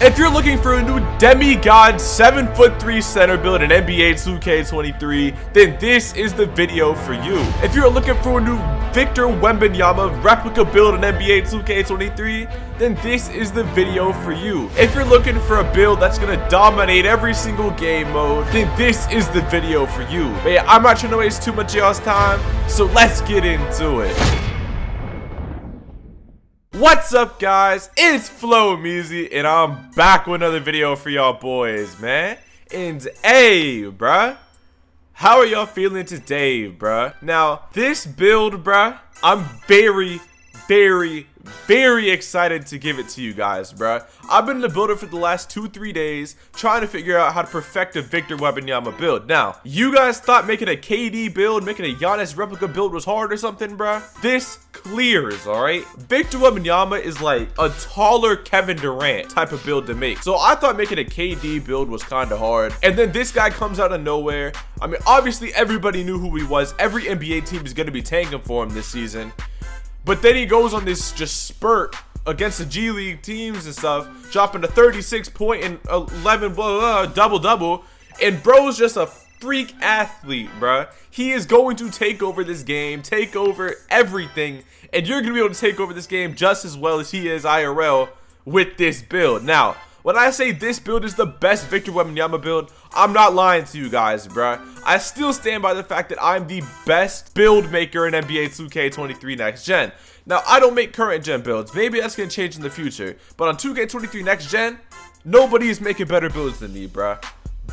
If you're looking for a new demigod 7'3" center build in NBA 2K23, then this is the video for you. If you're looking for a new Victor Wembanyama replica build in NBA 2K23, then this is the video for you. If you're looking for a build that's gonna dominate every single game mode, then this is the video for you. But yeah, I'm not trying to waste too much of y'all's time, so let's get into it. What's up, guys? It's Flow-Meezy, and I'm back with another video for y'all boys, man. And hey, bruh, how are y'all feeling today, bruh? Now, this build, bruh, I'm very excited to give it to you guys, bruh. I've been in the builder for the last 2-3 days trying to figure out how to perfect a Victor Wembanyama build. Now, you guys thought making a KD build, making a Giannis replica build was hard or something, bruh? This clears, alright? Victor Wembanyama is like a taller Kevin Durant type of build to make. So I thought making a KD build was kind of hard. And then this guy comes out of nowhere. I mean, obviously everybody knew who he was. Every NBA team is going to be tanking for him this season. But then he goes on this just spurt against the G League teams and stuff, dropping a 36 point and 11 double-double. And bro's just a freak athlete, bruh. He is going to take over this game, take over everything. And you're going to be able to take over this game just as well as he is IRL with this build. Now, when I say this build is the best Victor Wembanyama build, I'm not lying to you guys, bruh. I still stand by the fact that I'm the best build maker in NBA 2K23 Next Gen. Now, I don't make current gen builds. Maybe that's going to change in the future. But on 2K23 Next Gen, nobody is making better builds than me, bruh.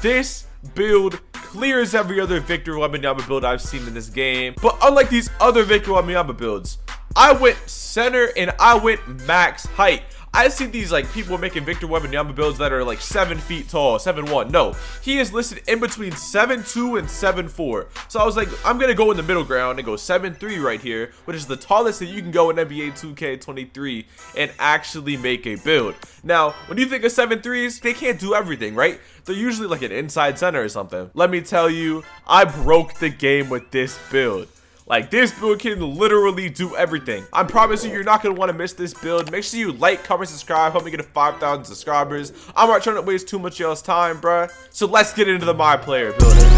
This build clears every other Victor Wembanyama build I've seen in this game. But unlike these other Victor Wembanyama builds, I went center and I went max height. I see these like people making Victor Wembanyama builds that are like 7 feet tall, 7'1". No, he is listed in between 7'2" and 7'4". So I was like, I'm gonna go in the middle ground and go 7'3" right here, which is the tallest that you can go in NBA 2K23 and actually make a build. Now, when you think of 7'3s, they can't do everything, right? They're usually like an inside center or something. Let me tell you, I broke the game with this build. Like, this build can literally do everything. I promise you, you're not going to want to miss this build. Make sure you like, comment, subscribe. Help me get to 5,000 subscribers. I'm not trying to waste too much of y'all's time, bruh. So let's get into the My Player building.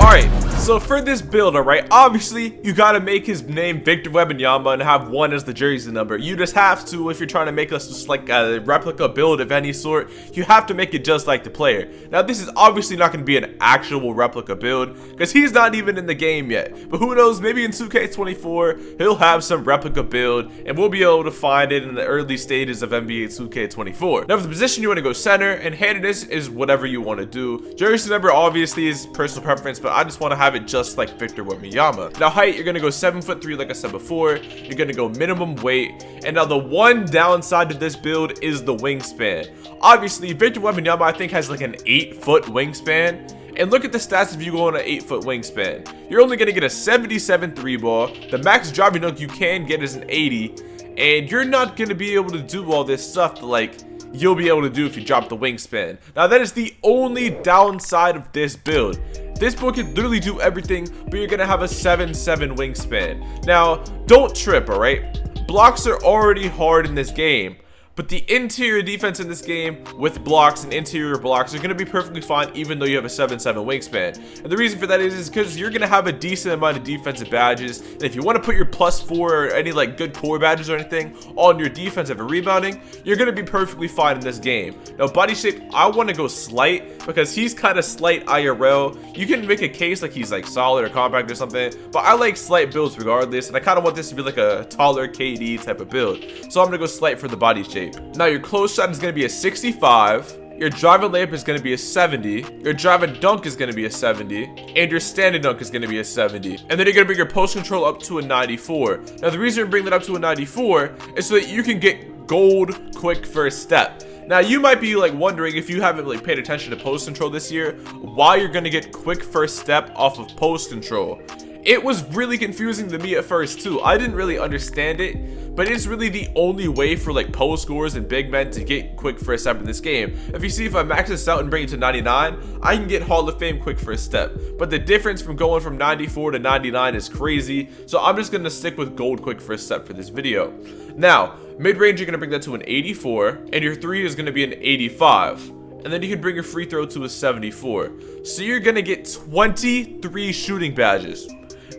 Alright, so for this build, alright, obviously, you gotta make his name Victor Wembanyama and have 1 as the jersey number. You just have to, if you're trying to make us just like a replica build of any sort, you have to make it just like the player. Now, this is obviously not gonna be an actual replica build, because he's not even in the game yet. But who knows, maybe in 2K24, he'll have some replica build, and we'll be able to find it in the early stages of NBA 2K24. Now, for the position, you wanna go center, and handedness is whatever you wanna do. Jersey number, obviously, is personal preference, but I just want to have it just like Victor Wembanyama. Now, height, you're going to go 7'3", like I said before. You're going to go minimum weight. And now the one downside to this build is the wingspan. Obviously, Victor Wembanyama, I think, has like an 8-foot wingspan. And look at the stats if you go on an 8-foot wingspan. You're only going to get a 77 3 ball. The max driving dunk you can get is an 80. And you're not going to be able to do all this stuff like you'll be able to do if you drop the wingspan. Now, that is the only downside of this build. This build can literally do everything, but you're gonna have a 7'7" wingspan. Now, don't trip, alright? Blocks are already hard in this game, but the interior defense in this game with blocks and interior blocks are going to be perfectly fine even though you have a 7'7" wingspan. And the reason for that is because you're going to have a decent amount of defensive badges. And if you want to put your +4 or any like good core badges or anything on your defensive and rebounding, you're going to be perfectly fine in this game. Now, body shape, I want to go slight because he's kind of slight IRL. You can make a case like he's like solid or compact or something, but I like slight builds regardless. And I kind of want this to be like a taller KD type of build. So I'm going to go slight for the body shape. Now, your close shot is going to be a 65, your driving layup is going to be a 70, your driving dunk is going to be a 70, and your standing dunk is going to be a 70. And then you're going to bring your post control up to a 94. Now, the reason you bring that up to a 94 is so that you can get gold quick first step. Now, you might be like wondering, if you haven't like paid attention to post control this year, why you're going to get quick first step off of post control. It was really confusing to me at first too. I didn't really understand it, but it's really the only way for like post scorers and big men to get quick first step in this game. If you see, if I max this out and bring it to 99, I can get Hall of Fame quick first step. But the difference from going from 94 to 99 is crazy, so I'm just gonna stick with gold quick first step for this video. Now, Mid-range, you're going to bring that to an 84, and your 3 is going to be an 85. And then you can bring your free throw to a 74. So you're going to get 23 shooting badges.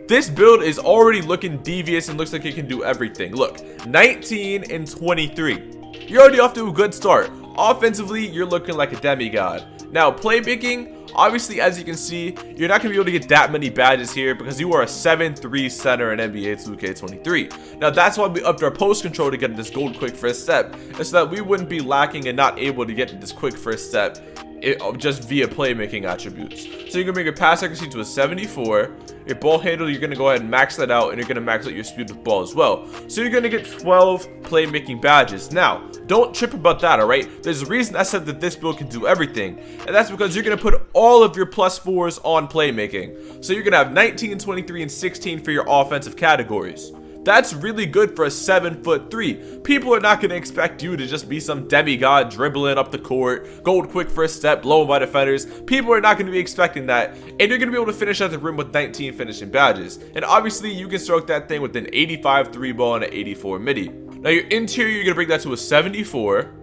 This build is already looking devious and looks like it can do everything. Look, 19 and 23. You're already off to a good start. Offensively, you're looking like a demigod. Now, playmaking, obviously, as you can see, you're not going to be able to get that many badges here because you are a 7-3 center in NBA 2K23. Now, that's why we upped our post control to get this gold quick first step, so that we wouldn't be lacking and not able to get this quick first step just via playmaking attributes. So you're going to bring your pass accuracy to a 74. Your ball handle, you're going to go ahead and max that out, and you're going to max out your speed with ball as well. So you're going to get 12 playmaking badges. Now, don't trip about that, alright? There's a reason I said that this build can do everything, and that's because you're going to put all of your +4s on playmaking. So you're going to have 19, 23, and 16 for your offensive categories. That's really good for a 7'3". People are not going to expect you to just be some demigod dribbling up the court, gold quick first step, blown by defenders. People are not going to be expecting that, and you're going to be able to finish at the rim with 19 finishing badges. And obviously, you can stroke that thing with an 85 3 ball and an 84 midi. Now, your interior, you're going to bring that to a 74.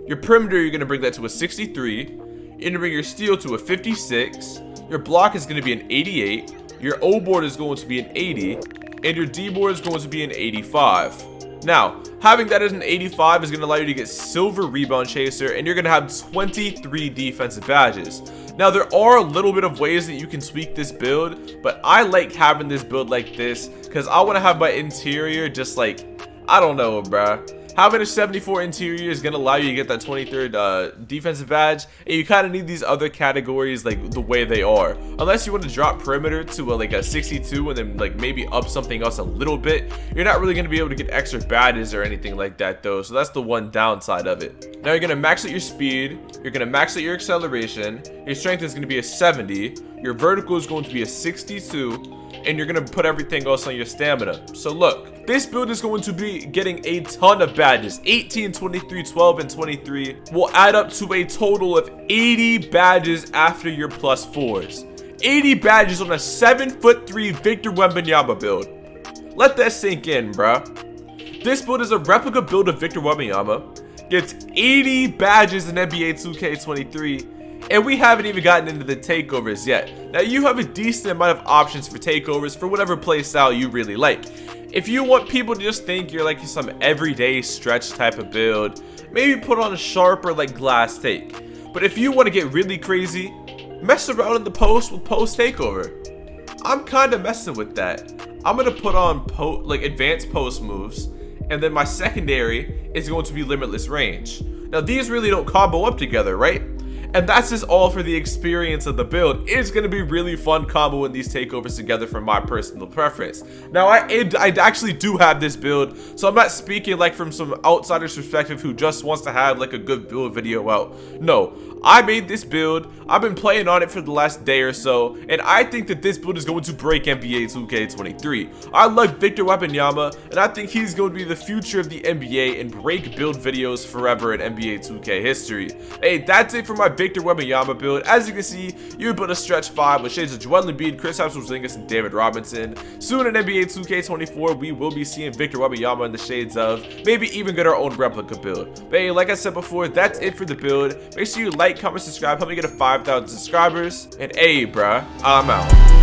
Your perimeter, you're going to bring that to a 63. You're going to bring your steal to a 56. Your block is going to be an 88. Your O board is going to be an 80. And your D board is going to be an 85. Now, having that as an 85 is going to allow you to get silver rebound chaser, and you're going to have 23 defensive badges. Now, there are a little bit of ways that you can tweak this build, but I like having this build like this because I want to have my interior just like, I don't know, bruh. Having a 74 interior is going to allow you to get that 23rd defensive badge, and you kind of need these other categories like the way they are. Unless you want to drop perimeter to like a 62 and then like maybe up something else a little bit, you're not really going to be able to get extra badges or anything like that though, so that's the one downside of it. Now you're going to max out your speed, you're going to max out your acceleration, your strength is going to be a 70, your vertical is going to be a 62, and you're going to put everything else on your stamina. So look, this build is going to be getting a ton of badges. 18, 23, 12, and 23 will add up to a total of 80 badges after your +4s. 80 badges on a 7'3" Victor Wembanyama build. Let that sink in, bruh. This build is a replica build of Victor Wembanyama. Gets 80 badges in NBA 2K23. And we haven't even gotten into the takeovers yet. Now, you have a decent amount of options for takeovers for whatever play style you really like. If you want people to just think you're like some everyday stretch type of build, maybe put on a sharper like glass take. But if you want to get really crazy, mess around in the post with post takeover. I'm kind of messing with that. I'm going to put on advanced post moves, and then my secondary is going to be limitless range. Now, these really don't combo up together, right? And that's just all for the experience of the build. It's going to be really fun comboing these takeovers together for my personal preference. Now, I actually do have this build, so I'm not speaking like from some outsider's perspective who just wants to have like a good build video out. No, I made this build. I've been playing on it for the last day or so, and I think that this build is going to break NBA 2K23. I like Victor Wembanyama, and I think he's going to be the future of the NBA and break build videos forever in NBA 2K history. Hey, that's it for my Victor Wembanyama build. As you can see, you built a stretch 5 with shades of Joel Embiid, Kristaps Porzingis, and David Robinson. Soon in NBA 2K24, we will be seeing Victor Wembanyama in the shades of, maybe even get our own replica build. But hey, like I said before, that's it for the build. Make sure you like, comment, subscribe, help me get to 5,000 subscribers. And hey, bruh, I'm out.